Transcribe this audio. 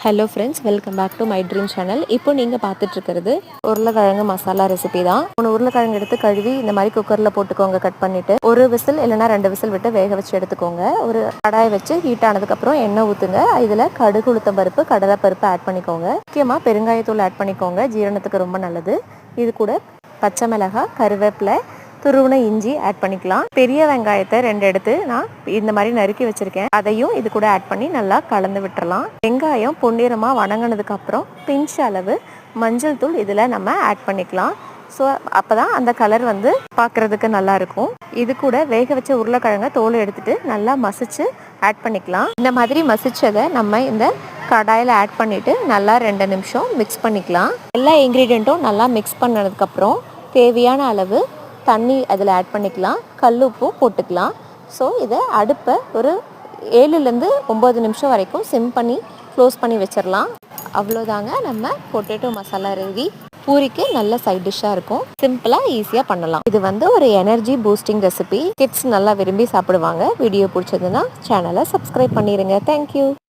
Hello friends, welcome back to my dream channel. இப்போ நீங்கள் பார்த்துட்ருக்கிறது உருளைக்கிழங்கு மசாலா ரெசிபி தான். 3 உருளைக்கிழங்கு எடுத்து கழுவி இந்த மாதிரி குக்கரில் போட்டுக்கோங்க. கட் பண்ணிவிட்டு ஒரு விசில் இல்லைனா 2 விசில் விட்டு வேக வச்சு எடுத்துக்கோங்க. ஒரு கடாயை வச்சு ஹீட் ஆனதுக்கப்புறம் எண்ணெய் ஊற்றுங்க. இதில் கடுகு, உளுத்தம் பருப்பு, கடலை பருப்பு ஆட் பண்ணிக்கோங்க. முக்கியமாக பெருங்காயத்தூள் ஆட் பண்ணிக்கோங்க, ஜீரணத்துக்கு ரொம்ப நல்லது. இது கூட பச்சை மிளகாய், கருவேப்பிலை, துருவின இஞ்சி ஆட் பண்ணிக்கலாம். பெரிய வெங்காயத்தை 2 எடுத்து நான் இந்த மாதிரி நறுக்கி வச்சிருக்கேன். அதையும் இது கூட ஆட் பண்ணி நல்லா கலந்து விட்டுறலாம். வெங்காயம் பொன்னிறமாக வணங்கினதுக்கு அப்புறம் பிஞ்ச் அளவு மஞ்சள் தூள் இதில் நம்ம ஆட் பண்ணிக்கலாம். ஸோ அப்போ தான் அந்த கலர் வந்து பார்க்குறதுக்கு நல்லா இருக்கும். இது கூட வேக வச்ச உருளைக்கிழங்கை தோலை எடுத்துட்டு நல்லா மசிச்சு ஆட் பண்ணிக்கலாம். இந்த மாதிரி மசிச்சதை நம்ம இந்த கடாயில் ஆட் பண்ணிவிட்டு நல்லா 2 நிமிஷம் மிக்ஸ் பண்ணிக்கலாம். எல்லா இன்க்ரீடியண்ட்டும் நல்லா மிக்ஸ் பண்ணதுக்கப்புறம் தேவையான அளவு தண்ணி அதில் ஆட் பண்ணிக்கலாம். கல்லுப்பும் போட்டுக்கலாம். ஸோ இதை அடுப்பை ஒரு 7லேருந்து 9 நிமிஷம் வரைக்கும் சிம் பண்ணி க்ளோஸ் பண்ணி வச்சிடலாம். அவ்வளோதாங்க, நம்ம பொட்டேட்டோ மசாலா ரெடி. பூரிக்கு நல்ல சைட் டிஷ்ஷாக இருக்கும். சிம்பிளாக ஈஸியாக பண்ணலாம். இது வந்து ஒரு எனர்ஜி பூஸ்டிங் ரெசிபி. கிட்ஸ் நல்லா விரும்பி சாப்பிடுவாங்க. வீடியோ பிடிச்சதுன்னா சேனலை சப்ஸ்கிரைப் பண்ணிடுங்க. தேங்க்யூ.